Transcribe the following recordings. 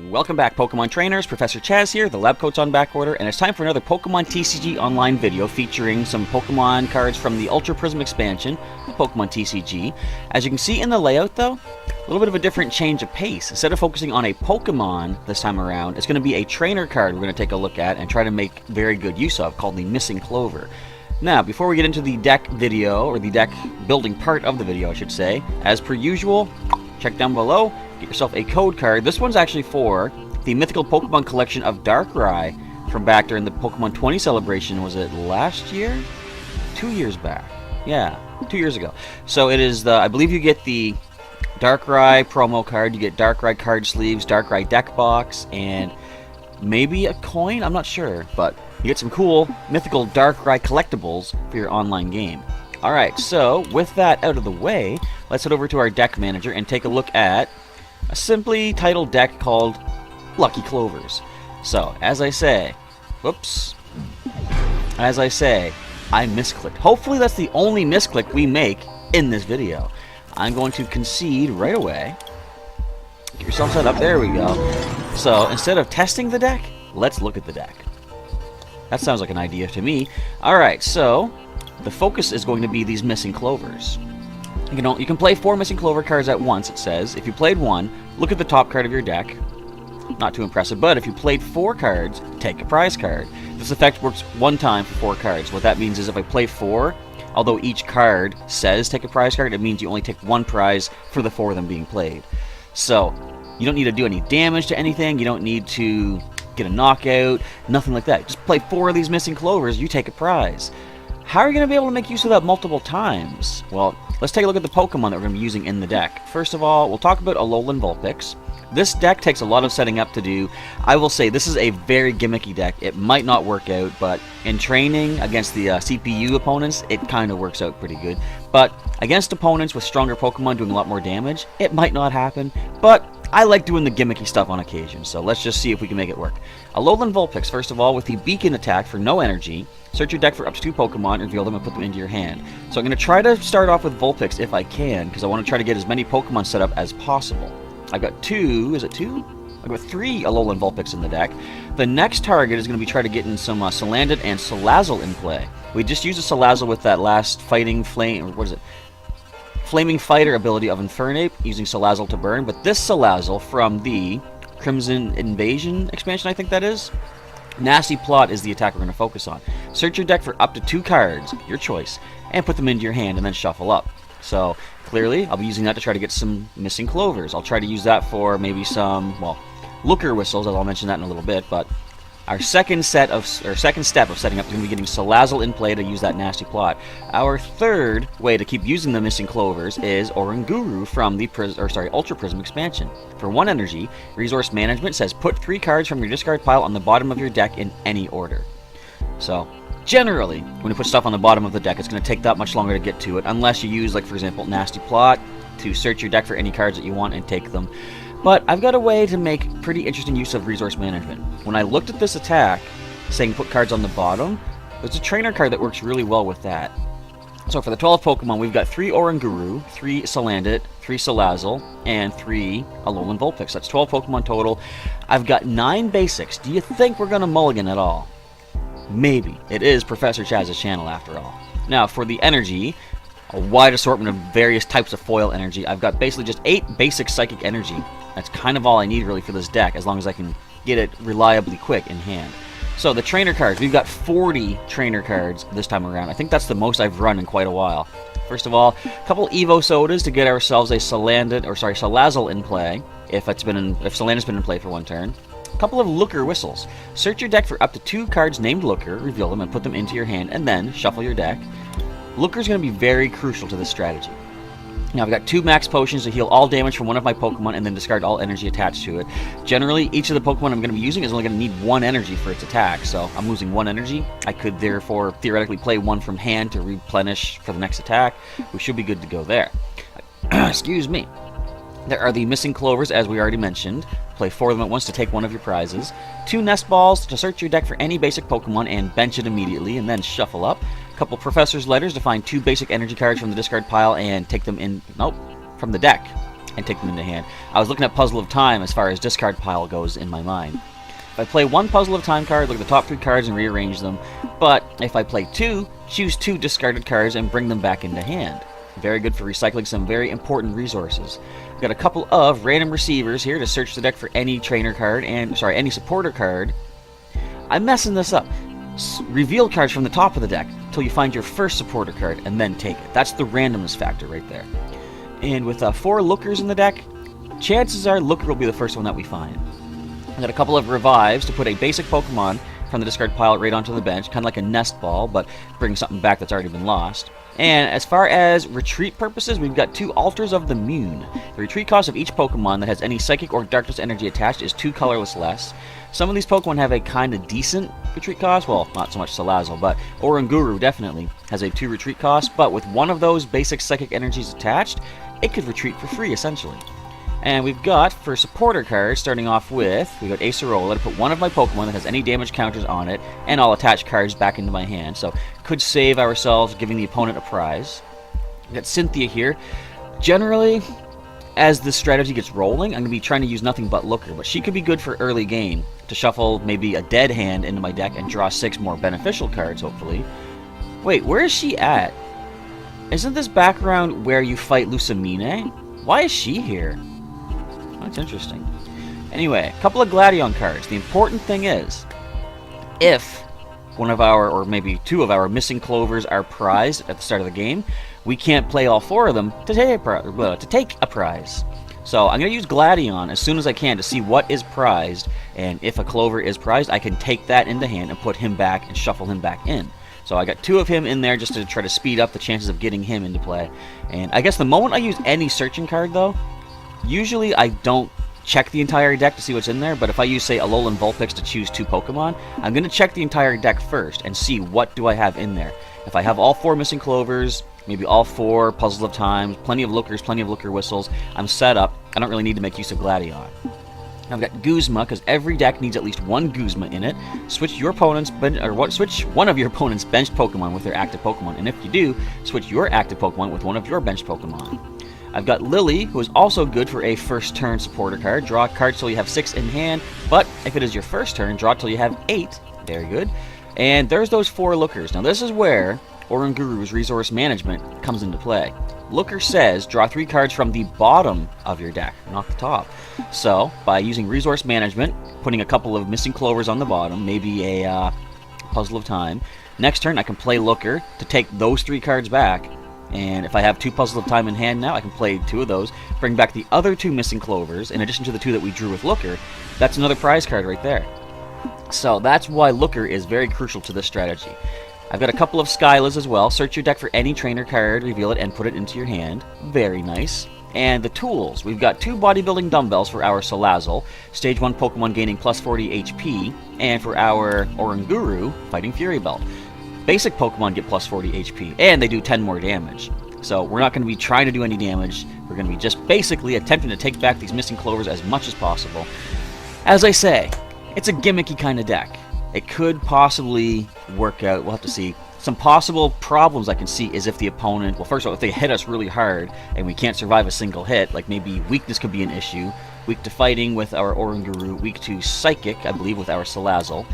Welcome back, Pokemon trainers. Professor Chaz here. The lab coat's on back order, and it's time for another Pokemon TCG online video featuring some Pokemon cards from the Ultra Prism expansion of Pokemon TCG. As you can see in the layout, though, a little bit of a different change of pace. Instead of focusing on a Pokemon this time around, it's going to be a trainer card we're going to take a look at and try to make very good use of, called the Missing Clover. Now, before we get into the deck video, or the deck building part of the video, I should say, as per usual, check down below. Get yourself a code card. This one's actually for the mythical Pokemon collection of Darkrai from back during the Pokemon 20 celebration. Was it last year? 2 years back. Yeah, 2 years ago. So it is the, I believe you get the Darkrai promo card, you get Darkrai card sleeves, Darkrai deck box, and maybe a coin? I'm not sure, but you get some cool mythical Darkrai collectibles for your online game. Alright, so with that out of the way, let's head over to our deck manager and take a look at a simply titled deck called Lucky Clovers. So, as I say, whoops, I misclicked. Hopefully that's the only misclick we make in this video. I'm going to concede right away. Get yourself set up, there we go. So, instead of testing the deck, let's look at the deck. That sounds like an idea to me. Alright, so the focus is going to be these Missing Clovers. You can play 4 Missing Clover cards at once, it says. If you played one, look at the top card of your deck. Not too impressive, but if you played 4 cards, take a prize card. This effect works one time for 4 cards. What that means is if I play 4, although each card says take a prize card, it means you only take 1 prize for the 4 of them being played. So, you don't need to do any damage to anything, you don't need to get a knockout, nothing like that. Just play 4 of these Missing Clovers, you take a prize. How are you going to be able to make use of that multiple times? Well, let's take a look at the Pokemon that we're going to be using in the deck. First of all, we'll talk about Alolan Vulpix. This deck takes a lot of setting up to do. I will say this is a very gimmicky deck. It might not work out, but in training against the CPU opponents, it kind of works out pretty good. But against opponents with stronger Pokemon doing a lot more damage, it might not happen. But I like doing the gimmicky stuff on occasion, so let's just see if we can make it work. Alolan Vulpix, first of all, with the Beacon attack for no energy. Search your deck for up to 2 Pokemon, reveal them, and put them into your hand. So I'm going to try to start off with Vulpix if I can, because I want to try to get as many Pokemon set up as possible. I've got 2, is it 2? I've got 3 Alolan Vulpix in the deck. The next target is going to be trying to get in some Salandit and Salazzle in play. We just used a Salazzle with that last Flaming Fighter ability of Infernape, using Salazzle to burn, but this Salazzle from the Crimson Invasion expansion, I think that is. Nasty Plot is the attack we're going to focus on. Search your deck for up to 2 cards, your choice, and put them into your hand and then shuffle up. So, clearly, I'll be using that to try to get some Missing Clovers. I'll try to use that for maybe some, well, Looker Whistles, as I'll mention that in a little bit, but our second step of setting up is going to be getting Salazzle in play to use that Nasty Plot. Our third way to keep using the Missing Clovers is Oranguru from the Ultra Prism expansion. For 1 energy, Resource Management says put 3 cards from your discard pile on the bottom of your deck in any order. So, generally, when you put stuff on the bottom of the deck, it's going to take that much longer to get to it, unless you use, like, for example, Nasty Plot to search your deck for any cards that you want and take them. But I've got a way to make pretty interesting use of Resource Management. When I looked at this attack, saying put cards on the bottom, there's a trainer card that works really well with that. So for the 12 Pokemon, we've got 3 Oranguru, 3 Salandit, 3 Salazzle, and 3 Alolan Vulpix. That's 12 Pokemon total. I've got 9 basics. Do you think we're going to mulligan at all? Maybe. It is Professor Chaz's channel after all. Now, for the energy, a wide assortment of various types of foil energy. I've got basically just 8 basic psychic energy. That's kind of all I need really for this deck, as long as I can get it reliably quick in hand. So the trainer cards, we've got 40 trainer cards this time around. I think that's the most I've run in quite a while. First of all, a couple Evo Sodas to get ourselves a Salazzle in play, if Salandit's been in play for 1 turn. A couple of Looker Whistles. Search your deck for up to 2 cards named Looker, reveal them, and put them into your hand, and then shuffle your deck. Looker's going to be very crucial to this strategy. Now, I've got 2 max potions to heal all damage from one of my Pokemon and then discard all energy attached to it. Generally, each of the Pokemon I'm going to be using is only going to need 1 energy for its attack, so I'm losing 1 energy. I could therefore theoretically play 1 from hand to replenish for the next attack. We should be good to go there. Excuse me. There are the Missing Clovers, as we already mentioned. Play 4 of them at once to take 1 of your prizes. 2 Nest Balls to search your deck for any basic Pokemon and bench it immediately, and then shuffle up. A couple Professor's Letters to find 2 basic energy cards from the discard pile and take them in, from the deck, and take them into hand. I was looking at Puzzle of Time as far as discard pile goes in my mind. If I play one Puzzle of Time card, look at the top 3 cards and rearrange them. But if I play 2, choose 2 discarded cards and bring them back into hand. Very good for recycling some very important resources. We've got a couple of random receivers here to search the deck for any trainer card and, sorry, any supporter card. I'm messing this up. Reveal cards from the top of the deck until you find your first supporter card and then take it. That's the randomness factor right there. And with 4 lookers in the deck, chances are looker will be the first one that we find. I've got a couple of revives to put a basic Pokemon from the discard pile right onto the bench, kind of like a nest ball, but bring something back that's already been lost. And as far as retreat purposes, we've got 2 Altars of the Moon. The retreat cost of each Pokemon that has any Psychic or Darkness energy attached is 2 colorless less. Some of these Pokemon have a kind of decent retreat cost. Well, not so much Salazzle, but Oranguru definitely has a 2 retreat cost. But with one of those basic Psychic energies attached, it could retreat for free, essentially. And we've got, for supporter cards, starting off with, we've got Acerola to put one of my Pokemon that has any damage counters on it, and I'll attach cards back into my hand. So, could save ourselves, giving the opponent a prize. We've got Cynthia here. Generally, as this strategy gets rolling, I'm going to be trying to use nothing but Looker, but she could be good for early game, to shuffle maybe a dead hand into my deck and draw 6 more beneficial cards, hopefully. Wait, where is she at? Isn't this background where you fight Lucamine? Why is she here? That's interesting. Anyway, a couple of Gladion cards. The important thing is, if one of our, or maybe 2 of our missing clovers are prized at the start of the game, we can't play all 4 of them to take a prize. So I'm going to use Gladion as soon as I can to see what is prized, and if a clover is prized, I can take that into hand and put him back and shuffle him back in. So I got 2 of him in there just to try to speed up the chances of getting him into play. And I guess the moment I use any searching card, though, usually I don't check the entire deck to see what's in there, but if I use, say, Alolan Vulpix to choose 2 Pokemon, I'm going to check the entire deck first and see what do I have in there. If I have all 4 missing clovers, maybe all 4 Puzzles of Time, plenty of lookers, plenty of looker whistles, I'm set up. I don't really need to make use of Gladion. I've got Guzma, because every deck needs at least 1 Guzma in it. Switch your opponent's switch one of your opponent's benched Pokemon with their active Pokemon, and if you do, switch your active Pokemon with one of your benched Pokemon. I've got Lily, who is also good for a first turn supporter card. Draw a card till you have 6 in hand, but if it is your first turn, draw till you have 8. Very good. And there's those 4 lookers. Now this is where Oranguru's resource management comes into play. Looker says draw 3 cards from the bottom of your deck, not the top. So, by using resource management, putting a couple of missing clovers on the bottom, maybe a Puzzle of Time, next turn I can play Looker to take those 3 cards back. And if I have 2 Puzzles of Time in hand now, I can play 2 of those, bring back the other 2 missing clovers, in addition to the 2 that we drew with Looker. That's another prize card right there. So that's why Looker is very crucial to this strategy. I've got a couple of Skylas as well. Search your deck for any trainer card, reveal it, and put it into your hand. Very nice. And the tools. We've got 2 bodybuilding dumbbells for our Salazzle, Stage 1 Pokemon gaining plus 40 HP, and for our Oranguru, Fighting Fury Belt. Basic Pokemon get plus 40 HP, and they do 10 more damage. So we're not going to be trying to do any damage. We're going to be just basically attempting to take back these missing clovers as much as possible. As I say, it's a gimmicky kind of deck. It could possibly work out. We'll have to see. Some possible problems I can see is if the opponent, well, first of all, if they hit us really hard and we can't survive a single hit, like maybe weakness could be an issue. Weak to fighting with our Oranguru, weak to Psychic, I believe, with our Salazzle.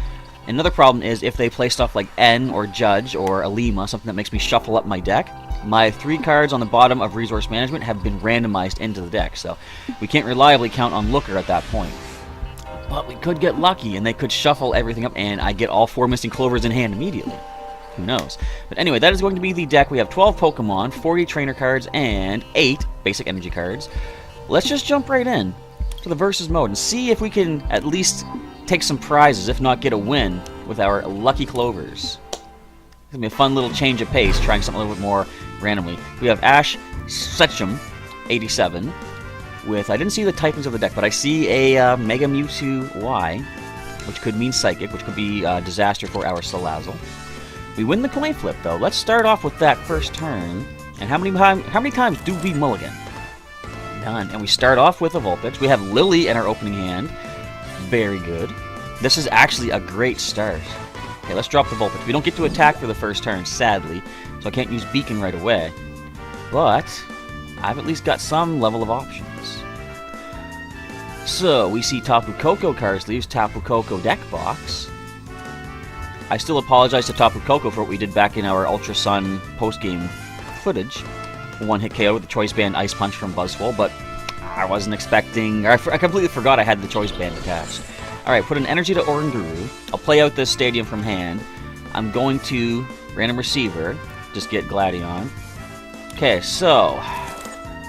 Another problem is if they play stuff like N or Judge or Alima, something that makes me shuffle up my deck, my 3 cards on the bottom of Resource Management have been randomized into the deck, so we can't reliably count on Looker at that point. But we could get lucky, and they could shuffle everything up, and I get all 4 missing clovers in hand immediately. Who knows? But anyway, that is going to be the deck. We have 12 Pokemon, 40 trainer cards, and 8 basic energy cards. Let's just jump right in to the versus mode and see if we can at least take some prizes, if not get a win, with our lucky clovers. It's going to be a fun little change of pace, trying something a little bit more randomly. We have Ash Setchum, 87, with, I didn't see the typings of the deck, but I see a Mega Mewtwo Y, which could mean Psychic, which could be disaster for our Salazzle. We win the coin flip, though. Let's start off with that first turn. And how many times do we mulligan? None. And we start off with a Vulpix. We have Lily in our opening hand. Very good. This is actually a great start. Okay, let's drop the Vulpix. We don't get to attack for the first turn, sadly, so I can't use Beacon right away. But I've at least got some level of options. So, we see Tapu Koko card sleeves, Tapu Koko deck box. I still apologize to Tapu Koko for what we did back in our Ultra Sun post-game footage. One-hit KO with the Choice Band Ice Punch from Buzzwole, but I wasn't expecting... I completely forgot I had the Choice Band attached. Alright, put an energy to Oranguru. I'll play out this Stadium from hand. I'm going to Random Receiver, just get Gladion. Okay, so...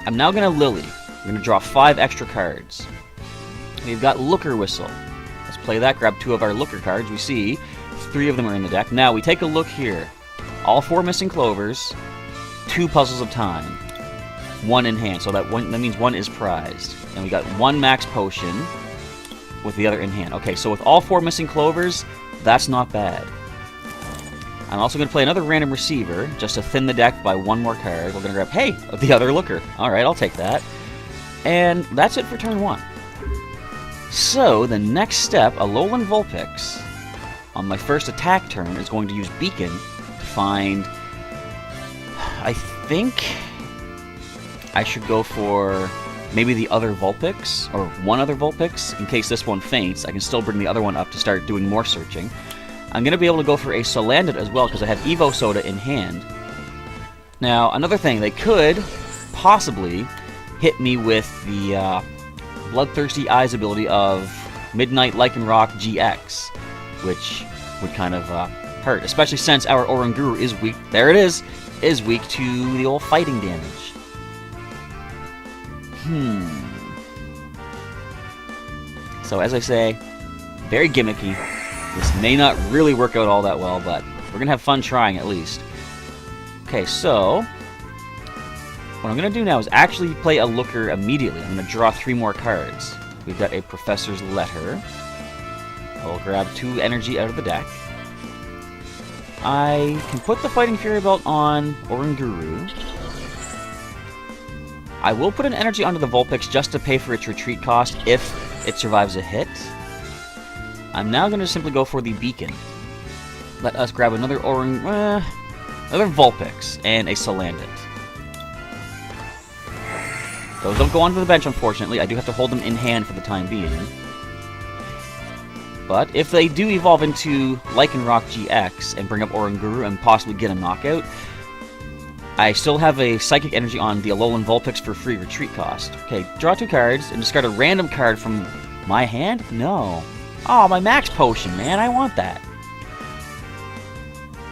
I'm now going to Lily. We're going to draw 5 extra cards. We've got Looker Whistle. Let's play that, grab 2 of our Looker cards. We see 3 of them are in the deck. Now, we take a look here. All 4 Missing Clovers, 2 Puzzles of Time, 1 in hand. So that means 1 is prized. And we got 1 Max Potion with the other in hand. Okay, so with all 4 Missing Clovers, that's not bad. I'm also going to play another Random Receiver, just to thin the deck by 1 more card. We're going to grab, hey, the other Looker. Alright, I'll take that. And that's it for turn 1. So, the next step, Alolan Vulpix, on my first attack turn, is going to use Beacon to find... I think I should go for maybe the other Vulpix, or 1 other Vulpix. In case this one faints, I can still bring the other one up to start doing more searching. I'm going to be able to go for a Salandit as well, because I have Evo Soda in hand. Now, another thing, they could possibly hit me with the Bloodthirsty Eyes ability of Midnight Lycanroc GX, which would kind of hurt, especially since our Oranguru is weak. There it is weak to the old fighting damage. So as I say, very gimmicky. This may not really work out all that well, but we're going to have fun trying at least. Okay, so what I'm going to do now is actually play a Looker immediately. I'm going to draw 3 more cards. We've got a Professor's Letter. I'll grab 2 energy out of the deck. I can put the Fighting Fury Belt on Oranguru. I will put an energy onto the Vulpix just to pay for its retreat cost if it survives a hit. I'm now going to simply go for the Beacon. Let us grab another another Vulpix and a Salandit. Those don't go onto the bench, unfortunately. I do have to hold them in hand for the time being. But if they do evolve into Lycanroc GX and bring up Oranguru and possibly get a knockout, I still have a Psychic Energy on the Alolan Vulpix for free retreat cost. Okay, draw 2 cards and discard a random card from my hand? No. Oh, my Max Potion, man. I want that.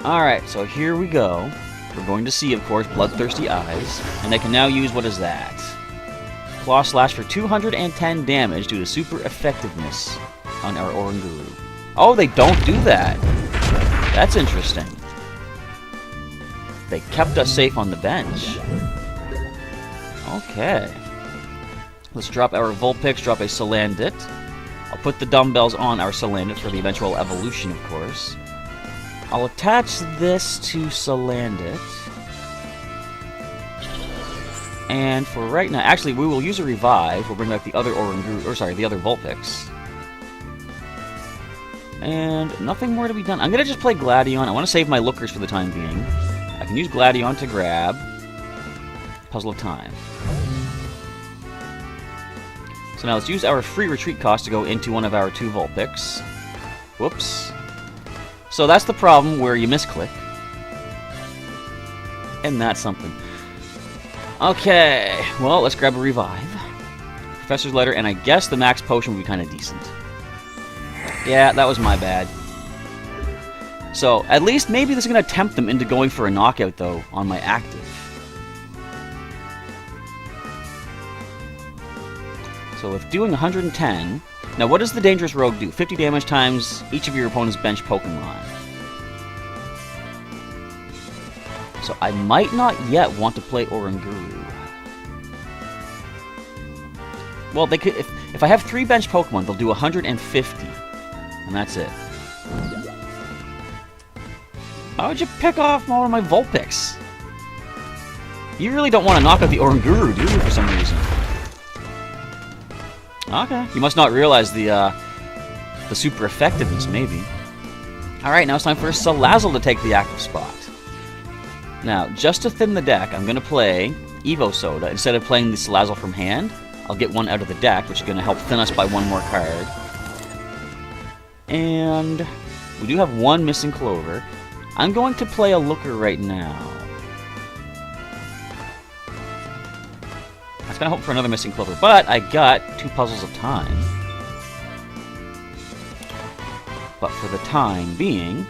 Alright, so here we go. We're going to see, of course, Bloodthirsty Eyes. And I can now use, what is that? Claw Slash for 210 damage due to super effectiveness on our Oranguru. Oh, they don't do that. That's interesting. They kept us safe on the bench. Okay. Let's drop our Vulpix, drop a Salandit. I'll put the dumbbells on our Salandit for the eventual evolution, of course. I'll attach this to Salandit. And for right now, actually, we will use a Revive. We'll bring back the other Oranguru, or sorry, the other Vulpix. And nothing more to be done. I'm going to just play Gladion. I want to save my Lookers for the time being. I can use Gladion to grab Puzzle of Time. So now let's use our free retreat cost to go into one of our 2 Vulpix. Whoops. So that's the problem where you misclick. And that's something. Okay, well, let's grab a Revive. Professor's Letter, and I guess the Max Potion would be kind of decent. Yeah, that was my bad. So, at least maybe this is going to tempt them into going for a knockout, though, on my active. So, with doing 110... Now, what does the Dangerous Rogue do? 50 damage times each of your opponent's bench Pokemon. So, I might not yet want to play Oranguru. Well, they could... If I have 3 bench Pokemon, they'll do 150. And that's it. Why would you pick off more of my Vulpix? You really don't want to knock out the Oranguru, do you, for some reason? Okay. You must not realize the super effectiveness, maybe. Alright, now it's time for Salazzle to take the active spot. Now, just to thin the deck, I'm going to play Evo Soda. Instead of playing the Salazzle from hand, I'll get one out of the deck, which is going to help thin us by one more card. And we do have one Missing Clover. I'm going to play a Looker right now. I was going to hope for another Missing Clover, but I got 2 Puzzles of Time. But for the time being...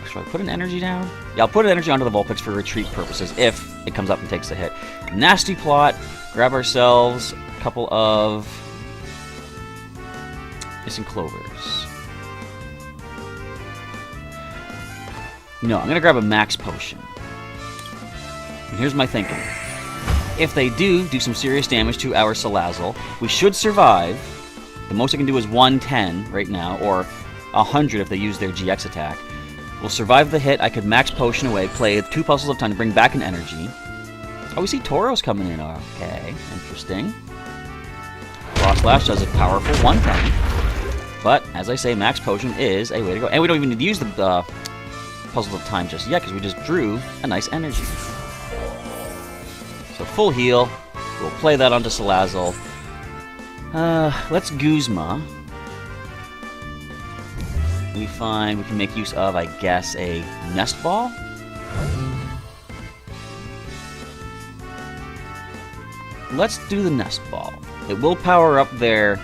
Should I put an energy down? Yeah, I'll put an energy onto the Vulpix for retreat purposes if it comes up and takes a hit. Nasty plot. Grab ourselves a couple of Missing Clovers. No, I'm going to grab a Max Potion. And here's my thinking. If they do some serious damage to our Salazzle, we should survive. The most I can do is 110 right now, or 100 if they use their GX attack. We'll survive the hit. I could Max Potion away, play 2 Puzzles of Time to bring back an energy. Oh, we see Tauros coming in. Okay, interesting. Frost Lash does a powerful 110. But, as I say, Max Potion is a way to go. And we don't even need to use the Puzzles of Time just yet, because we just drew a nice energy. So, full heal. We'll play that onto Salazzle. Let's Guzma. We find we can make use of, I guess, a Nest Ball? Let's do the Nest Ball. It will power up their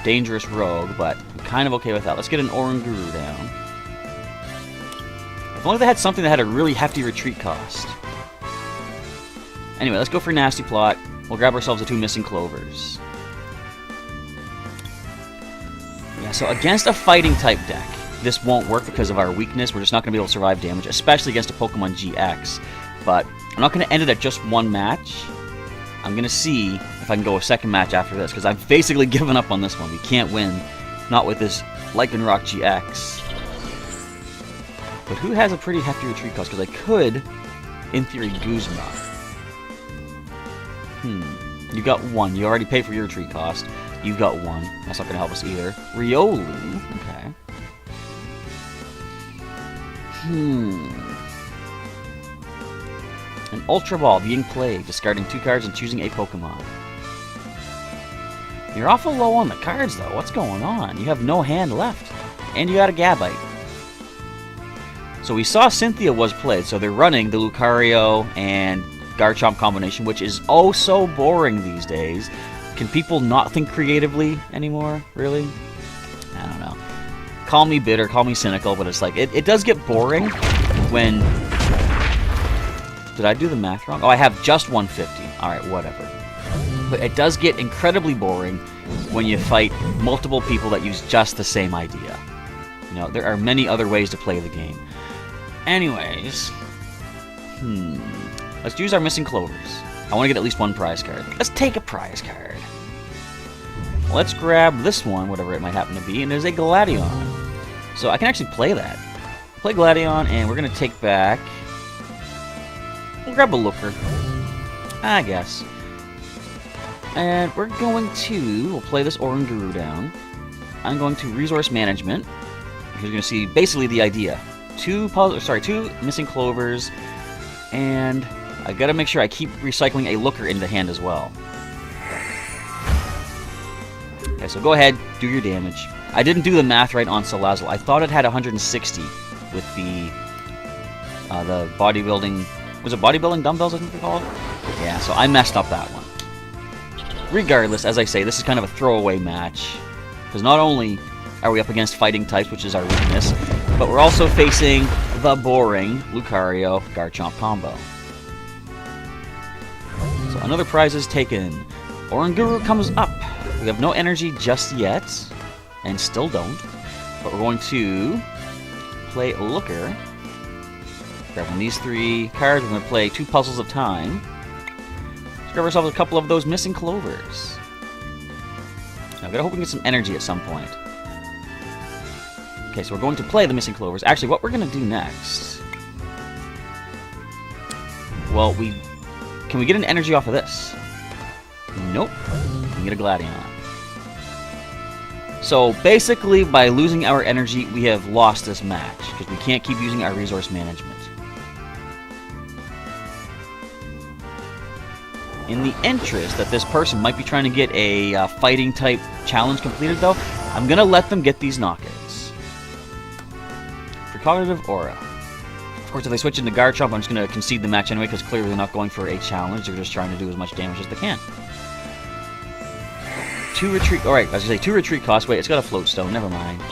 Dangerous Rogue, but I'm kind of okay with that. Let's get an Oranguru down. If only they had something that had a really hefty retreat cost. Anyway, let's go for Nasty Plot. We'll grab ourselves the 2 Missing Clovers. Yeah, so against a fighting type deck, this won't work because of our weakness. We're just not going to be able to survive damage, especially against a Pokemon GX. But I'm not going to end it at just one match. I'm going to see if I can go a second match after this, because I've basically given up on this one. We can't win, not with this Lycanroc GX. But who has a pretty hefty retreat cost? Because I could, in theory, Guzma. You got 1. You already paid for your retreat cost. You've got 1. That's not going to help us either. Riolu. Okay. An Ultra Ball being played, discarding 2 cards and choosing a Pokemon. You're awful low on the cards, though. What's going on? You have no hand left. And you got a Gabite. So we saw Cynthia was played, so they're running the Lucario and Garchomp combination, which is oh so boring these days. Can people not think creatively anymore? Really? I don't know. Call me bitter, call me cynical, but it's like, it does get boring when... Did I do the math wrong? Oh, I have just 150. Alright, whatever. But it does get incredibly boring when you fight multiple people that use just the same idea. You know, there are many other ways to play the game. Anyways... Let's use our Missing Clovers. I want to get at least 1 prize card. Let's take a prize card. Let's grab this one, whatever it might happen to be, and there's a Gladion. So I can actually play that. Play Gladion, and we're going to take back... We'll grab a Looker, I guess. And we're going to... We'll play this Oranguru down. I'm going to Resource Management. You're going to see basically the idea. 2 Missing Clovers, and I got to make sure I keep recycling a Looker into hand as well. Okay, so go ahead, do your damage. I didn't do the math right on Salazzle. I thought it had 160 with the bodybuilding... Was it bodybuilding dumbbells, I think they call it? Yeah, so I messed up that one. Regardless, as I say, this is kind of a throwaway match. Because not only are we up against fighting types, which is our weakness, but we're also facing the boring Lucario Garchomp combo. So another prize is taken. Oranguru comes up. We have no energy just yet, and still don't. But we're going to play Looker. Grabbing these 3 cards, we're going to play 2 Puzzles of Time. Let's grab ourselves a couple of those Missing Clovers. Now, I gotta hope we can get some energy at some point. Okay, so we're going to play the Missing Clovers. Actually, what we're going to do next... Well, can we get an energy off of this? Nope. We can get a Gladion. So, basically, by losing our energy, we have lost this match, because we can't keep using our resource management. In the interest that this person might be trying to get a fighting type challenge completed, though, I'm going to let them get these knockouts. Precognitive Aura. Of course, if they switch into Garchomp, I'm just going to concede the match anyway, because clearly they're not going for a challenge. They're just trying to do as much damage as they can. 2 retreat... Alright, I was going to say 2 retreat cost. Wait, it's got a float stone. Never mind.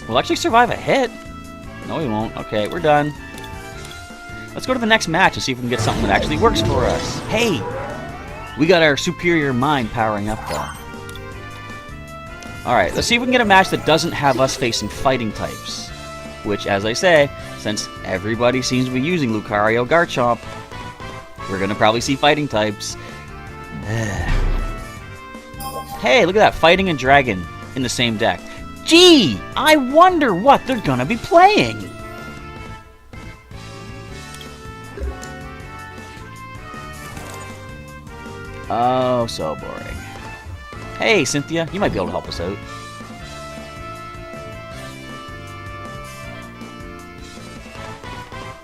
We'll actually survive a hit. No, we won't. Okay, we're done. Let's go to the next match and see if we can get something that actually works for us. Hey! We got our superior mind powering up, though. Alright, let's see if we can get a match that doesn't have us facing fighting types. Which, as I say, since everybody seems to be using Lucario Garchomp, we're going to probably see fighting types. Hey, look at that. Fighting and Dragon in the same deck. Gee, I wonder what they're gonna be playing. Oh, so boring. Hey, Cynthia, you might be able to help us out.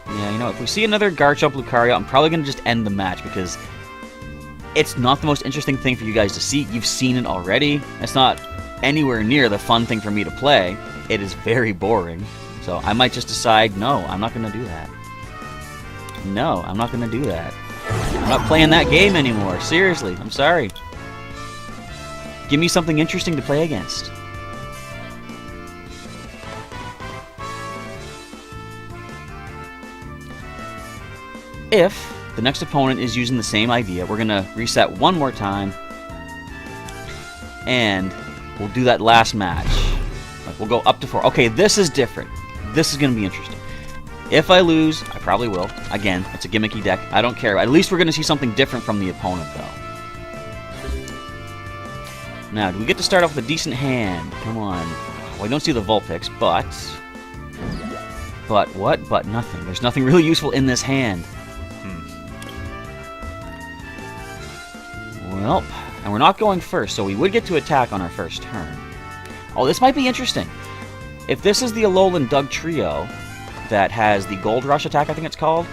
Yeah, you know, if we see another Garchomp Lucario, I'm probably gonna just end the match because it's not the most interesting thing for you guys to see. You've seen it already. It's not anywhere near the fun thing for me to play. It is very boring. So I might just decide, no, I'm not going to do that. No, I'm not going to do that. I'm not playing that game anymore. Seriously, I'm sorry. Give me something interesting to play against. If the next opponent is using the same idea, we're going to reset one more time. And we'll do that last match. Like, we'll go up to 4. Okay, this is different. This is going to be interesting. If I lose, I probably will. Again, it's a gimmicky deck. I don't care. At least we're going to see something different from the opponent, though. Now, do we get to start off with a decent hand? Come on. Well, I don't see the Vulpix, but... But what? But nothing. There's nothing really useful in this hand. Well... And we're not going first, so we would get to attack on our first turn. Oh, this might be interesting. If this is the Alolan Dugtrio that has the Gold Rush attack, I think it's called,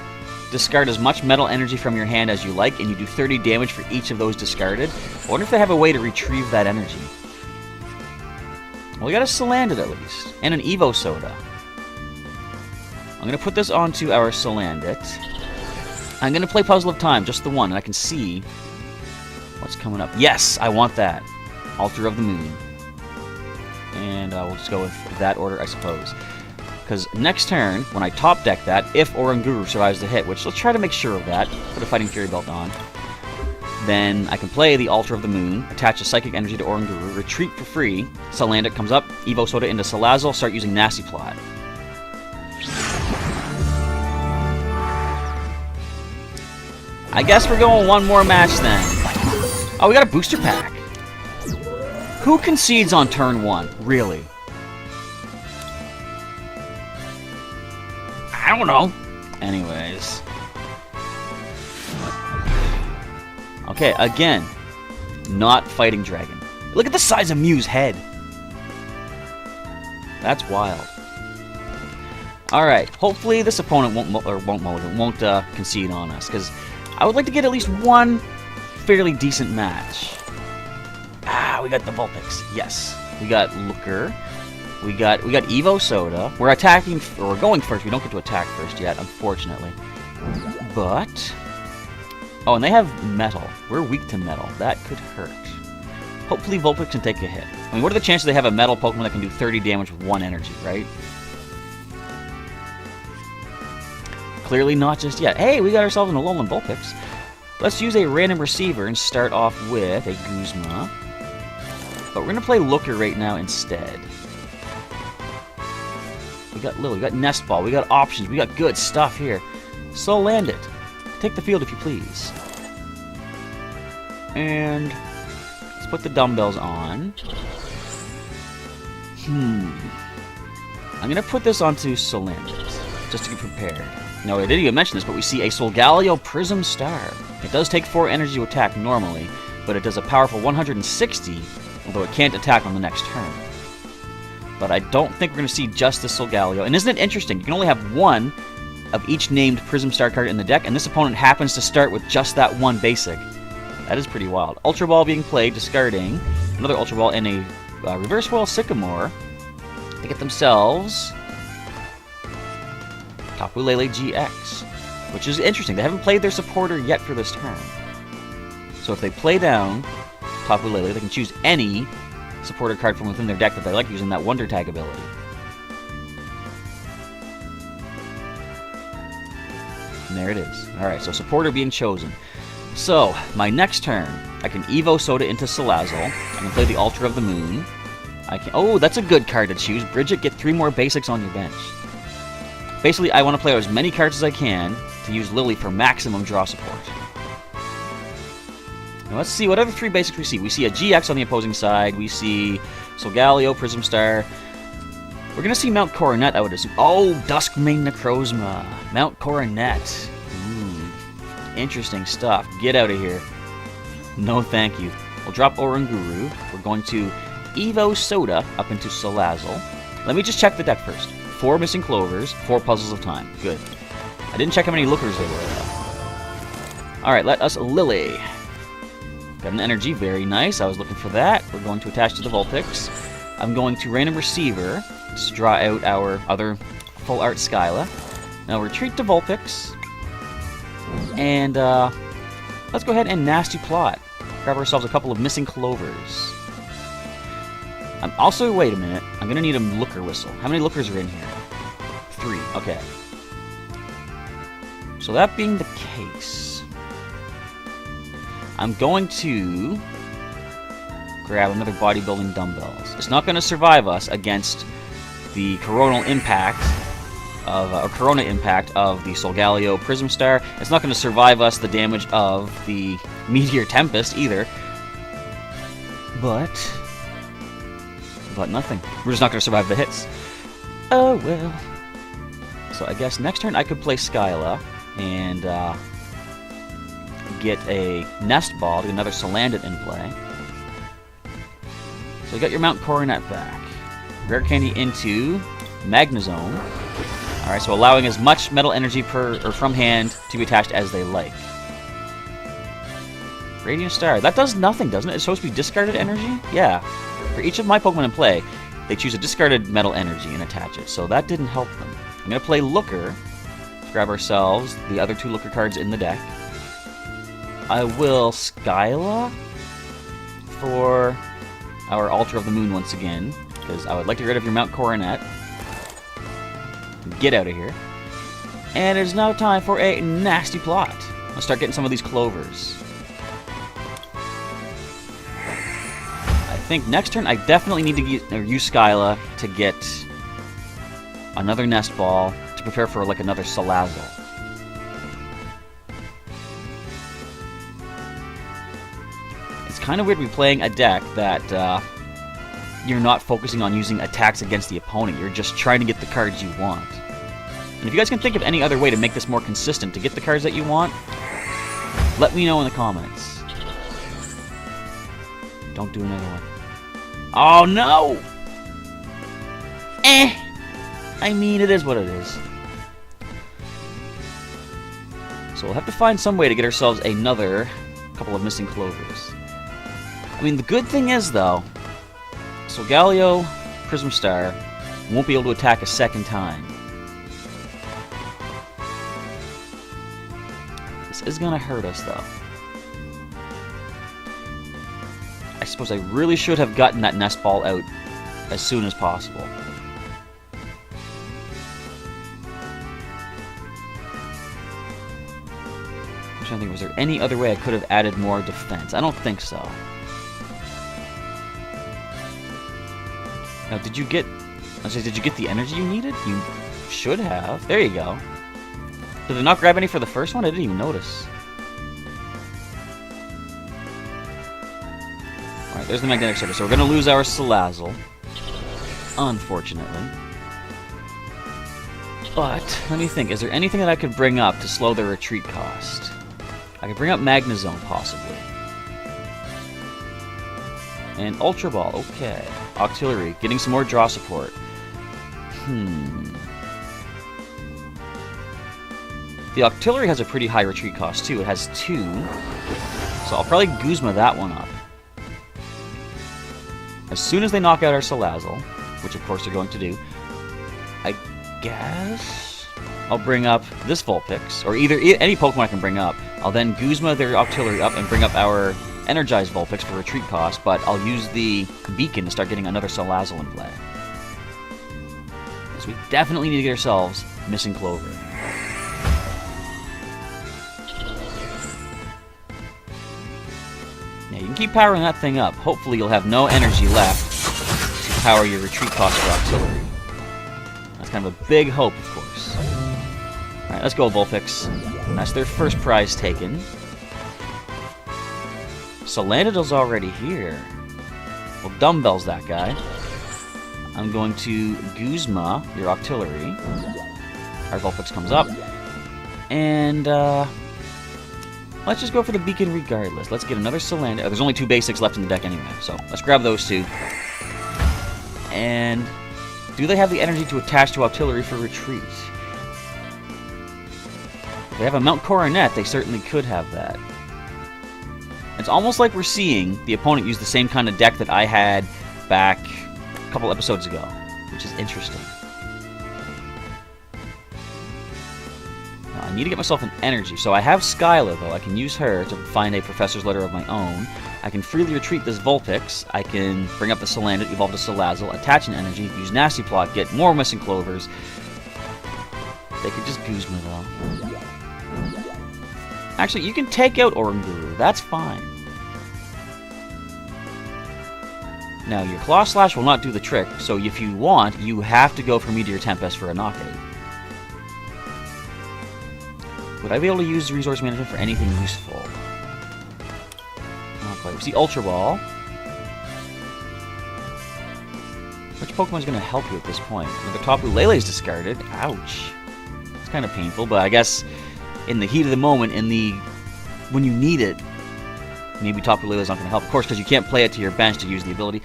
discard as much metal energy from your hand as you like, and you do 30 damage for each of those discarded. I wonder if they have a way to retrieve that energy. Well, we got a Salandit at least, and an Evo Soda. I'm going to put this onto our Salandit. I'm going to play Puzzle of Time, just the one, and I can see... what's coming up? Yes, I want that. Altar of the Moon. And we'll just go with that order, I suppose. Because next turn, when I top deck that, if Oranguru survives the hit, which let's try to make sure of that, put a Fighting Fury Belt on, then I can play the Altar of the Moon, attach a Psychic Energy to Oranguru, retreat for free, Salandit comes up, Evo Soda into Salazzle, start using Nasty Plot. I guess we're going one more match then. Oh, we got a booster pack. Who concedes on turn 1? Really? I don't know. Anyways. Okay, again. Not fighting dragon. Look at the size of Mew's head. That's wild. Alright, hopefully this opponent won't concede on us, because I would like to get at least one fairly decent match. Ah, we got the Vulpix. Yes. We got Looker. We got Evo Soda. We're attacking, or we're going first. We don't get to attack first yet, unfortunately. But... oh, and they have Metal. We're weak to Metal. That could hurt. Hopefully Vulpix can take a hit. I mean, what are the chances they have a Metal Pokemon that can do 30 damage with 1 energy, right? Clearly not just yet. Hey, we got ourselves an Alolan Vulpix. Let's use a random receiver and start off with a Guzma. But we're going to play Looker right now instead. We got Lily, we got Nest Ball, we got options, we got good stuff here. So land it. Take the field if you please. And let's put the dumbbells on. I'm going to put this onto Salandit, just to get prepared. Now, I didn't even mention this, but we see a Solgaleo Prism Star. It does take 4 energy to attack normally, but it does a powerful 160, although it can't attack on the next turn. but I don't think we're going to see just the Solgaleo. And isn't it interesting? You can only have one of each named Prism Star card in the deck, and this opponent happens to start with just that one basic. That is pretty wild. Ultra Ball being played, discarding another Ultra Ball and a Reverse Foil Sycamore to get themselves Tapu Lele GX, which is interesting. They haven't played their supporter yet for this turn. So if they play down Tapu Lele, they can choose any supporter card from within their deck that they like using that Wonder Tag ability. And there it is. Alright, so supporter being chosen. So, my next turn, I can Evo Soda into Salazzle. I can play the Altar of the Moon. I can. Oh, that's a good card to choose. Bridget, get 3 more basics on your bench. Basically, I want to play out as many cards as I can to use Lily for maximum draw support. Now let's see what other 3 basics we see. We see a GX on the opposing side. We see Solgaleo, Prism Star. We're going to see Mount Coronet, I would assume. Oh, Duskmane Necrozma. Mount Coronet. Ooh, interesting stuff. Get out of here. No thank you. We'll drop Oranguru. We're going to Evo Soda up into Salazzle. Let me just check the deck first. 4 Missing Clovers, 4 Puzzles of Time. Good. I didn't check how many Lookers there were. Alright, let us Lily. Got an energy, very nice. I was looking for that. We're going to attach to the Vulpix. I'm going to Random Receiver to draw out our other Full Art Skyla. Now retreat to Vulpix. And let's go ahead and Nasty Plot. Grab ourselves a couple of Missing Clovers. I'm also, wait a minute, I'm going to need a Looker Whistle. How many Lookers are in here? 3, okay. So that being the case, I'm going to grab another Bodybuilding Dumbbells. It's not going to survive us against the coronal impact of, or Corona impact of the Solgaleo Prism Star. It's not going to survive us the damage of the Meteor Tempest either. But nothing. We're just not going to survive the hits. Oh well. So I guess next turn I could play Skyla and get a Nest Ball to get another Salandit in play. So you got your Mount Coronet back. Rare Candy into Magnezone. Alright, so allowing as much Metal Energy from hand to be attached as they like. Radiant Star. That does nothing, doesn't it? It's supposed to be discarded energy? Yeah. For each of my Pokemon in play, they choose a discarded Metal Energy and attach it. So that didn't help them. I'm going to play Looker. Grab ourselves the other 2 Looker cards in the deck. I will Skyla for our Altar of the Moon once again, because I would like to get rid of your Mount Coronet. Get out of here. And it is now time for a Nasty Plot. Let's start getting some of these Clovers. I think next turn I definitely need to use Skyla to get another Nest Ball to prepare for like another Salazzle. It's kind of weird to be playing a deck that you're not focusing on using attacks against the opponent. You're just trying to get the cards you want. And if you guys can think of any other way to make this more consistent to get the cards that you want, let me know in the comments. Don't do another one. Oh no! I mean, it is what it is. So we'll have to find some way to get ourselves another couple of Missing Clovers. I mean, the good thing is, though, Solgaleo, Prism Star won't be able to attack a second time. This is going to hurt us, though. I suppose I really should have gotten that Nest Ball out as soon as possible. I'm trying to think, was there any other way I could have added more defense? I don't think so. Now, did you get the energy you needed? You should have. There you go. Did I not grab any for the first one? I didn't even notice. Alright, there's the Magnetic Circuit. So we're going to lose our Salazzle. Unfortunately. But, let me think. Is there anything that I could bring up to slow their retreat cost? I could bring up Magnezone, possibly. And Ultra Ball, okay. Auxiliary, getting some more draw support. The Auxiliary has a pretty high retreat cost too. It has 2. So I'll probably Guzma that one up. As soon as they knock out our Salazzle, which of course they're going to do, I guess I'll bring up this Vulpix, or any Pokemon I can bring up. I'll then Guzma their Auxiliary up and bring up our Energized Vulpix for retreat cost, but I'll use the Beacon to start getting another Salazzle in play. So we definitely need to get ourselves Missing Clover. Yeah, you can keep powering that thing up. Hopefully you'll have no energy left to power your retreat cost for Auxiliary. That's kind of a big hope, of course. Alright, let's go, Vulpix. That's their first prize taken. Salandidal's already here. Well, Dumbbell's that guy. I'm going to Guzma, your Auxiliary. Our Vulpix comes up. And, let's just go for the Beacon regardless. Let's get another Salandidal. There's only 2 basics left in the deck anyway, so let's grab those 2. And do they have the energy to attach to Auxiliary for retreat? If they have a Mount Coronet, they certainly could have that. It's almost like we're seeing the opponent use the same kind of deck that I had back a couple episodes ago, which is interesting. Now, I need to get myself an energy. So I have Skyla, though. I can use her to find a Professor's Letter of my own. I can freely retreat this Vulpix. I can bring up the Salandit, evolve the Salazzle, attach an energy, use Nasty Plot, get more Missing Clovers. They could just Guzma, though. Actually, you can take out Oranguru. That's fine. Now, your Claw Slash will not do the trick, so if you want, you have to go for Meteor Tempest for a knockout. Would I be able to use Resource Management for anything useful? Not quite. We see Ultra Ball. Which Pokemon is going to help you at this point? The Tapu Lele is discarded. Ouch. It's kind of painful, but I guess in the heat of the moment, when you need it, maybe Tapu Lele is not going to help. Of course, because you can't play it to your bench to use the ability.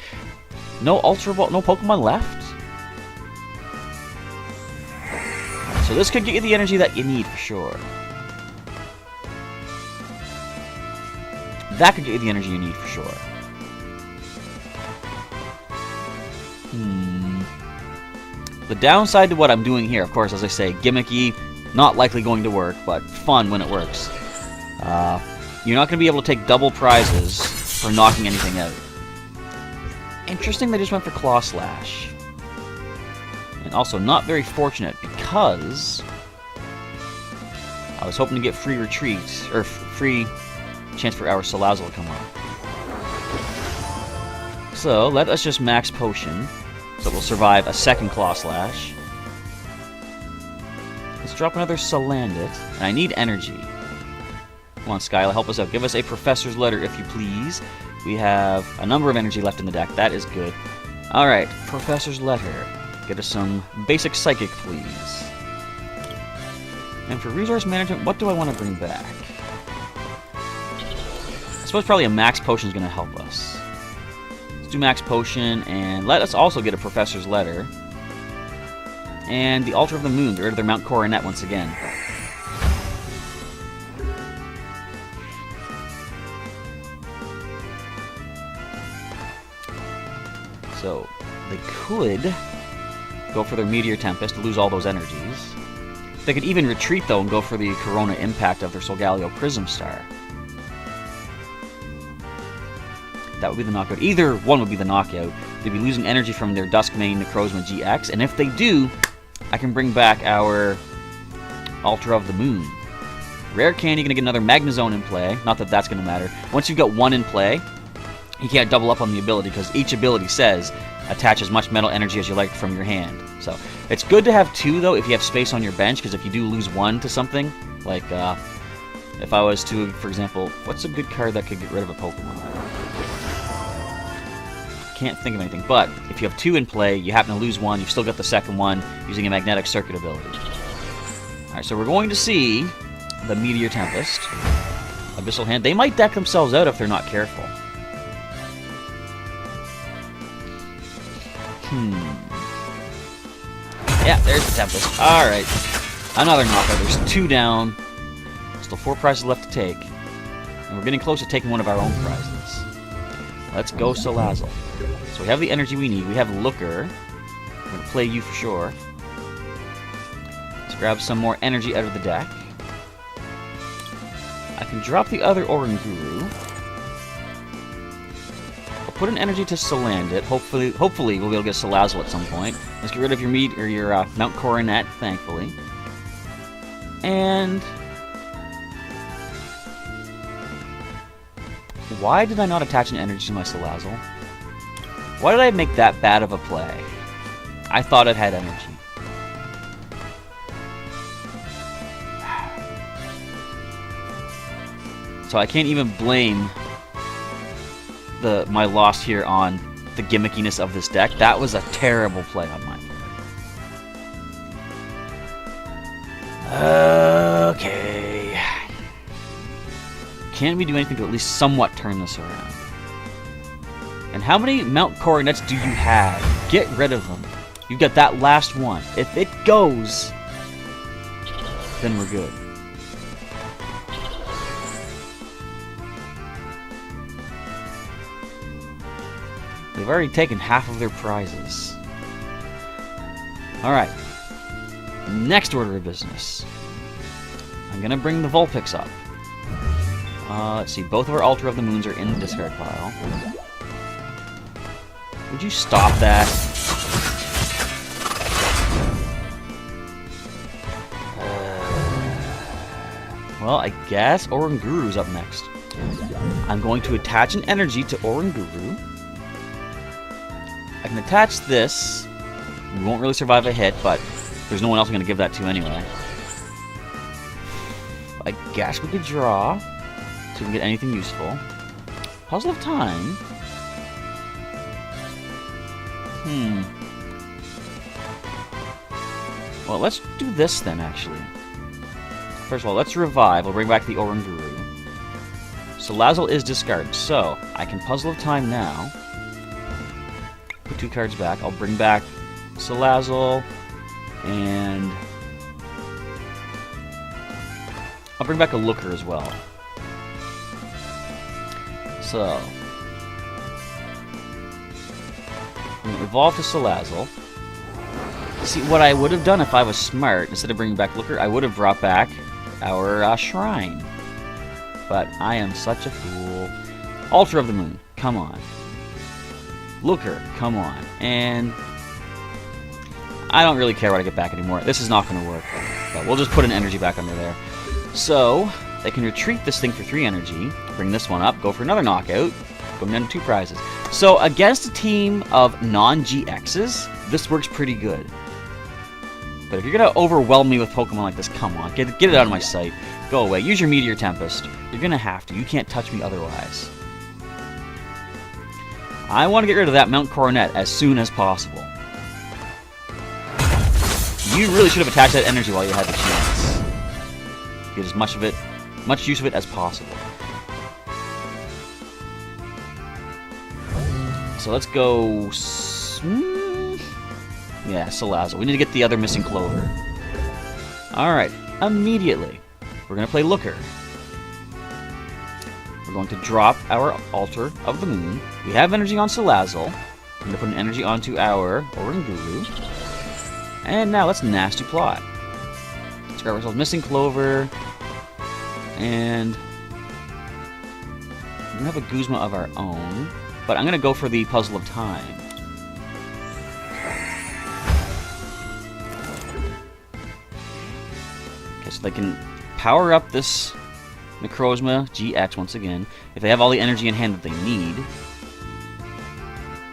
No Ultra Ball, no Pokemon left? So this could get you the energy that you need for sure. That could get you the energy you need for sure. The downside to what I'm doing here, of course, as I say, gimmicky, not likely going to work, but fun when it works. You're not going to be able to take double prizes for knocking anything out. Interesting they just went for Claw Slash. And also not very fortunate because I was hoping to get free retreats, or free chance for our Salazzle to come up. So let us just max Potion, so we'll survive a second Claw Slash. Let's drop another Salandit, and I need energy. Come on, Skyla, help us out. Give us a Professor's Letter, if you please. We have a number of energy left in the deck. That is good. Alright, Professor's Letter. Get us some basic Psychic, please. And for Resource Management, what do I want to bring back? I suppose probably a Max Potion is going to help us. Let's do Max Potion, and let us also get a Professor's Letter. And the Altar of the Moon. Get rid of their Mount Coronet once again. So, they could go for their Meteor Tempest to lose all those energies. They could even retreat, though, and go for the Corona Impact of their Solgaleo Prism Star. That would be the knockout. Either one would be the knockout. They'd be losing energy from their Duskmane Necrozma GX, and if they do, I can bring back our Altar of the Moon. Rare Candy, gonna get another Magnezone in play. Not that that's gonna matter. Once you've got one in play, you can't double up on the ability, because each ability says attach as much metal energy as you like from your hand. So it's good to have 2, though, if you have space on your bench, because if you do lose 1 to something, like if I was to, for example, what's a good card that could get rid of a Pokemon? Can't think of anything, but if you have 2 in play, you happen to lose 1, you've still got the second one using a Magnetic Circuit ability. Alright, so we're going to see the Meteor Tempest. Abyssal Hand. They might deck themselves out if they're not careful. Yeah, there's the Tempest. Alright. Another knockout. There's 2 down. Still 4 prizes left to take. And we're getting close to taking one of our own prizes. Let's go Salazzle. So we have the energy we need. We have Looker. I'm going to play you for sure. Let's grab some more energy out of the deck. I can drop the other Oranguru. I'll put an energy to Salandit. Hopefully we'll be able to get Salazzle at some point. Let's get rid of your Mount Coronet, thankfully. And why did I not attach an energy to my Salazzle? Why did I make that bad of a play? I thought it had energy. So I can't even blame my loss here on the gimmickiness of this deck. That was a terrible play on my part. Okay. Can we do anything to at least somewhat turn this around? And how many Mount Coronets do you have? Get rid of them. You've got that last one. If it goes, then we're good. They've already taken half of their prizes. Alright. Next order of business. I'm gonna bring the Vulpix up. Let's see, both of our Altar of the Moons are in the discard pile. Would you stop that? Well, I guess Oranguru's up next. I'm going to attach an energy to Oranguru. I can attach this. We won't really survive a hit, but there's no one else I'm going to give that to anyway. I guess we could draw, so we can get anything useful. Puzzle of Time. Well, let's do this then, actually. First of all, let's revive. We'll bring back the Oranguru. Salazzle is discarded, so I can Puzzle of Time now. Put 2 cards back. I'll bring back Salazzle, and I'll bring back a Looker as well. So, I'm going to evolve to Salazzle. See, what I would have done if I was smart, instead of bringing back Looker, I would have brought back our Shrine. But I am such a fool. Altar of the Moon, come on. Looker, come on. And I don't really care what I get back anymore. This is not going to work. But we'll just put an energy back under there. So, they can retreat this thing for 3 energy, bring this one up, go for another knockout, go down to 2 prizes. So, against a team of non-GXs, this works pretty good. But if you're going to overwhelm me with Pokemon like this, come on, get it out of my sight. Go away. Use your Meteor Tempest. You're going to have to. You can't touch me otherwise. I want to get rid of that Mount Coronet as soon as possible. You really should have attached that energy while you had the chance. Get as much use of it as possible. So let's go... yeah, Salazzle. We need to get the other Missing Clover. Alright, immediately, we're going to play Looker. We're going to drop our Altar of the Moon. We have energy on Salazzle. I'm going to put an energy onto our Oranguru. And now let's Nasty Plot. Let's grab ourselves Missing Clover. And we're going to have a Guzma of our own. But I'm going to go for the Puzzle of Time. Okay, so they can power up this Necrozma GX once again. If they have all the energy in hand that they need,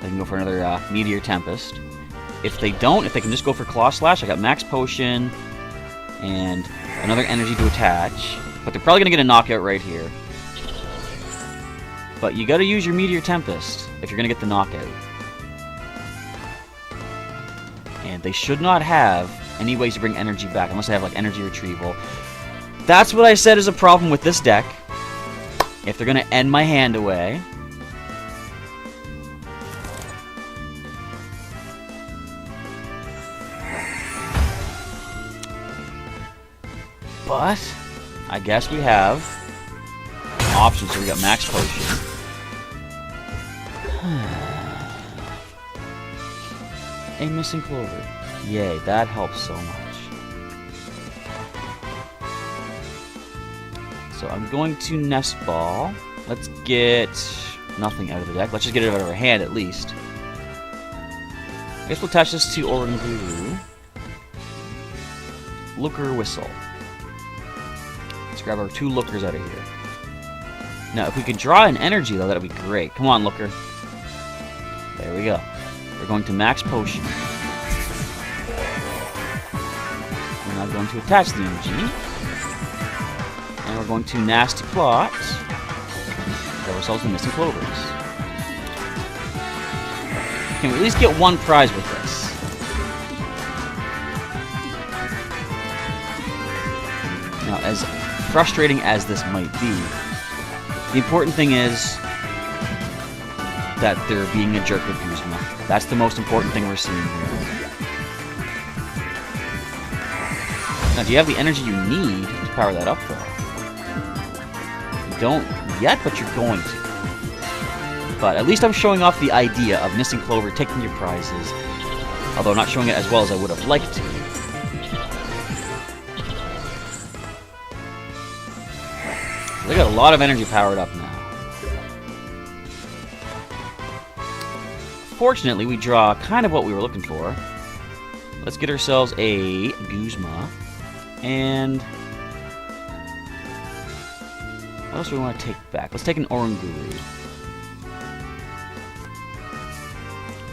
they can go for another Meteor Tempest. If they don't, if they can just go for Claw Slash, I got Max Potion and another energy to attach. But they're probably going to get a knockout right here. But you got to use your Meteor Tempest if you're going to get the knockout. And they should not have any ways to bring energy back unless they have like energy retrieval. That's what I said is a problem with this deck. If they're going to end my hand away. But I guess we have options. So we got Max Potion. A Missing Clover. Yay, that helps so much. So I'm going to Nest Ball. Let's get nothing out of the deck. Let's just get it out of our hand at least. I guess we'll attach this to Oranguru. Looker Whistle. Let's grab our 2 Lookers out of here. Now, if we could draw an energy, though, that would be great. Come on, Looker. There we go. We're going to Max Potion. We're now going to attach the energy. And we're going to Nasty Plot. Grab ourselves the Missing Clovers. Can we at least get 1 prize with this? Now, as frustrating as this might be, the important thing is that they're being a jerk with Guzma. That's the most important thing we're seeing here. Now, do you have the energy you need to power that up, though? You don't yet, but you're going to. But at least I'm showing off the idea of Missing Clover taking your prizes, although not showing it as well as I would have liked to. They got a lot of energy powered up now. Fortunately, we draw kind of what we were looking for. Let's get ourselves a Guzma. And what else do we want to take back? Let's take an Oranguru.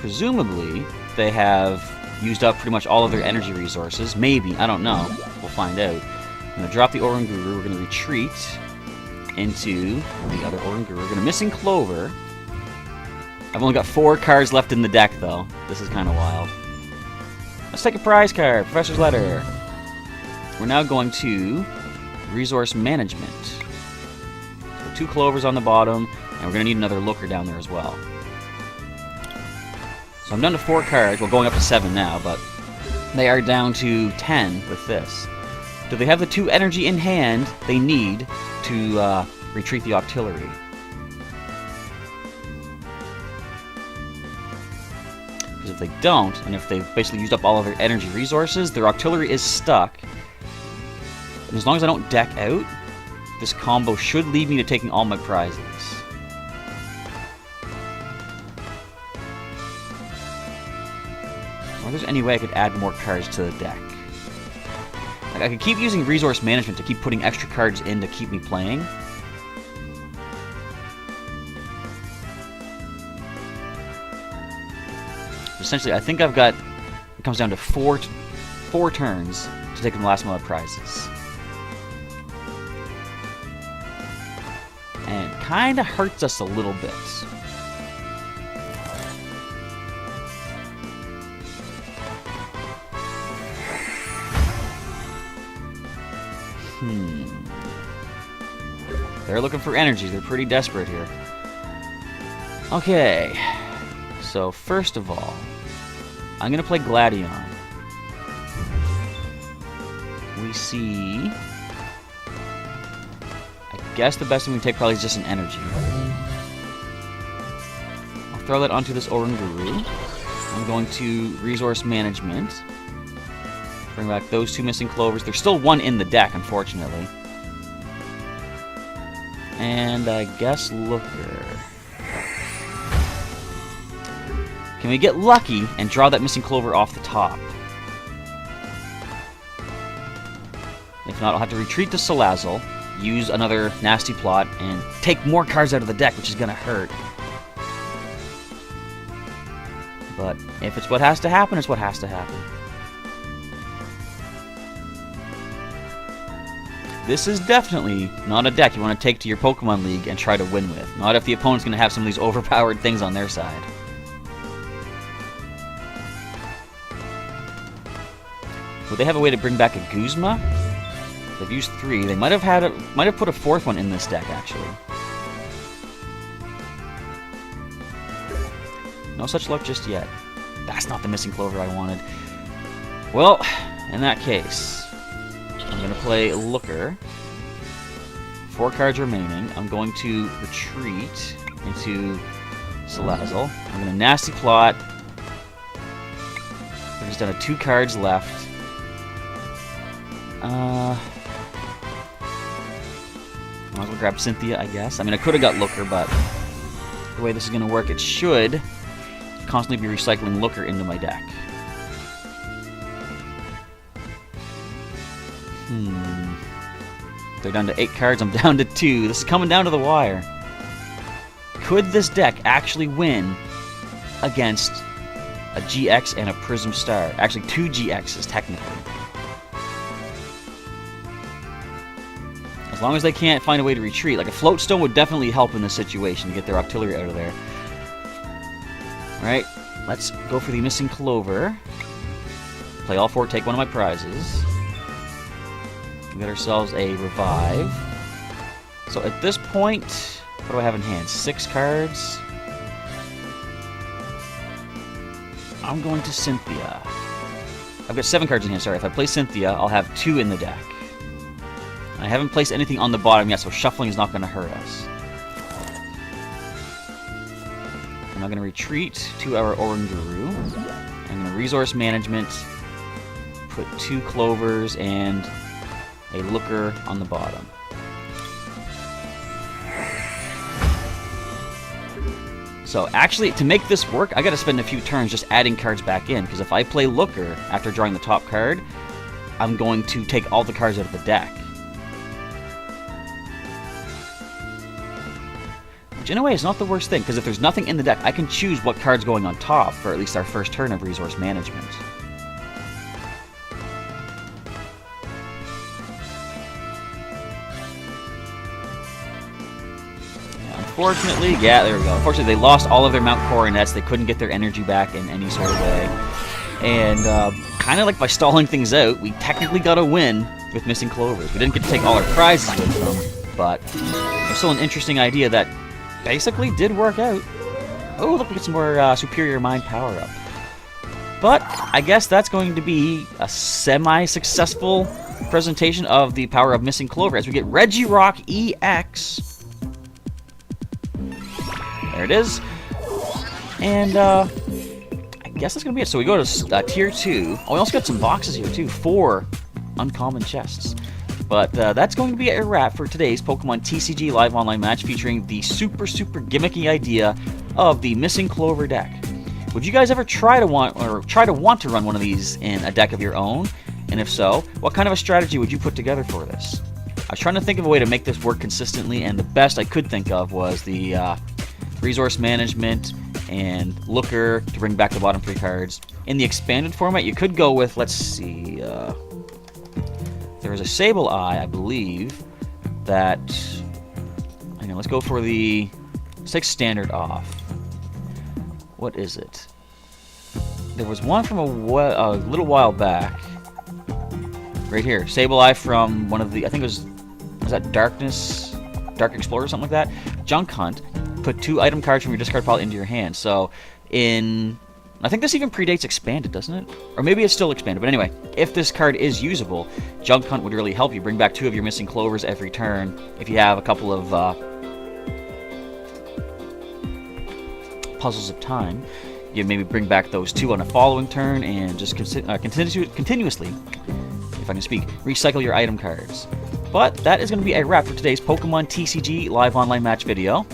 Presumably, they have used up pretty much all of their energy resources. Maybe, I don't know. We'll find out. I'm going to drop the Oranguru. We're going to retreat into the other Oranguru. We're going to Missing Clover. I've only got 4 cards left in the deck, though. This is kind of wild. Let's take a prize card. Professor's Letter. We're now going to Resource Management. So 2 Clovers on the bottom, and we're going to need another Looker down there as well. So I'm down to 4 cards. Well, going up to 7 now, but they are down to 10 with this. Do they have the 2 energy in hand they need to retreat the Octillery? Because if they don't, and if they've basically used up all of their energy resources, their Octillery is stuck. And as long as I don't deck out, this combo should lead me to taking all my prizes. Or if there's any way I could add more cards to the deck. Like, I could keep using Resource Management to keep putting extra cards in to keep me playing. Essentially, I think I've got... It comes down to 4 turns to take the last amount of prizes. And it kind of hurts us a little bit. They're looking for energy. They're pretty desperate here. Okay. So, first of all, I'm going to play Gladion. We see... I guess the best thing we can take probably is just an energy. I'll throw that onto this Oranguru. I'm going to Resource Management. Bring back those 2 Missing Clovers. There's still 1 in the deck, unfortunately. And I guess Looker. Can we get lucky and draw that Missing Clover off the top? If not, I'll have to retreat to Salazzle, use another Nasty Plot, and take more cards out of the deck, which is going to hurt. But if it's what has to happen, it's what has to happen. This is definitely not a deck you want to take to your Pokemon League and try to win with. Not if the opponent's going to have some of these overpowered things on their side. Would they have a way to bring back a Guzma? They've used 3. They might have put a 4th one in this deck, actually. No such luck just yet. That's not the Missing Clover I wanted. Well, in that case, I'm going to play Looker. 4 cards remaining. I'm going to retreat into Salazzle. I'm going to Nasty Plot. We're just down to 2 cards left. Might as well grab Cynthia, I guess. I mean, I could have got Looker, but the way this is going to work, it should constantly be recycling Looker into my deck. They're down to 8 cards. I'm down to 2. This is coming down to the wire. Could this deck actually win against a GX and a Prism Star? Actually, 2 GXs, technically. As long as they can't find a way to retreat. Like a Floatstone would definitely help in this situation to get their Octillery out of there. Alright, let's go for the Missing Clover. Play all 4, take one of my prizes. We got ourselves a Revive. So at this point, what do I have in hand? 6 cards. I'm going to Cynthia. I've got 7 cards in hand, sorry. If I play Cynthia, I'll have 2 in the deck. I haven't placed anything on the bottom yet, so shuffling is not going to hurt us. I'm now going to retreat to our Oranguru. I'm going to Resource Management, put 2 Clovers and a Looker on the bottom. So actually, to make this work, I got to spend a few turns just adding cards back in, because if I play Looker after drawing the top card, I'm going to take all the cards out of the deck. Which in a way is not the worst thing, because if there's nothing in the deck, I can choose what card's going on top for at least our first turn of Resource Management. Unfortunately, yeah, there we go. Unfortunately, they lost all of their Mount Coronets. They couldn't get their energy back in any sort of way. And kind of like by stalling things out, we technically got a win with Missing Clovers. We didn't get to take all our prizes with them, but it's still an interesting idea that basically did work out. Oh, look, we get some more Superior Mind power-up. But I guess that's going to be a semi-successful presentation of the power of Missing Clover as we get Regirock EX. There it is. And I guess that's going to be it. So we go to Tier 2. Oh, we also got some boxes here, too. 4 uncommon chests. But that's going to be a wrap for today's Pokemon TCG Live Online match featuring the super gimmicky idea of the Missing Clover deck. Would you guys ever try to want to run one of these in a deck of your own? And if so, what kind of a strategy would you put together for this? I was trying to think of a way to make this work consistently, and the best I could think of was the Resource Management and Looker to bring back the bottom 3 cards. In the expanded format, you could go with, let's see, there was a Sableye, I believe, that, hang on, let's go for the, let's take Standard off. What is it? There was one from a little while back. Right here, Sableye from one of the, I think it was that Dark Explorer or something like that? Junk Hunt. Put 2 item cards from your discard pile into your hand. So, I think this even predates Expanded, doesn't it? Or maybe it's still Expanded. But anyway, if this card is usable, Junk Hunt would really help you bring back 2 of your Missing Clovers every turn. If you have a couple of Puzzles of Time, you maybe bring back those 2 on a following turn and just continuously, if I can speak, recycle your item cards. But that is going to be a wrap for today's Pokemon TCG Live Online Match video.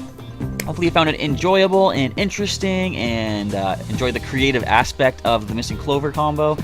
Hopefully you found it enjoyable and interesting and enjoyed the creative aspect of the Missing Clover combo.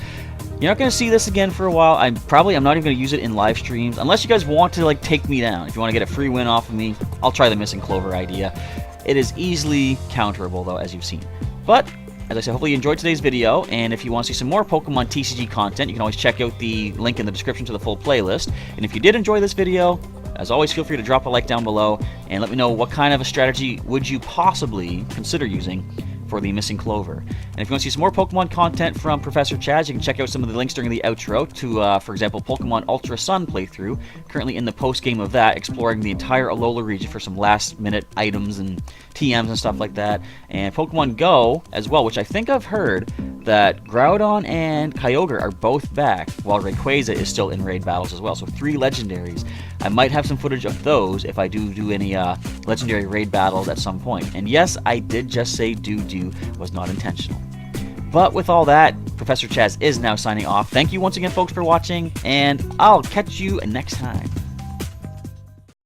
You're not going to see this again for a while. I'm not even going to use it in live streams. Unless you guys want to take me down. If you want to get a free win off of me, I'll try the Missing Clover idea. It is easily counterable though, as you've seen. But as I said, hopefully you enjoyed today's video, and if you want to see some more Pokemon TCG content, you can always check out the link in the description to the full playlist. And if you did enjoy this video, as always, feel free to drop a like down below and let me know what kind of a strategy would you possibly consider using for the Missing Clover. And if you want to see some more Pokemon content from Professor Chaz, you can check out some of the links during the outro to, for example, Pokemon Ultra Sun playthrough. Currently in the post-game of that, exploring the entire Alola region for some last-minute items and TMs and stuff like that. And Pokemon Go as well, which I think I've heard that Groudon and Kyogre are both back, while Rayquaza is still in raid battles as well. So 3 legendaries. I might have some footage of those if I do any legendary raid battles at some point. And yes, I did just say do was not intentional. But with all that, Professor Chaz is now signing off. Thank you once again, folks, for watching, and I'll catch you next time.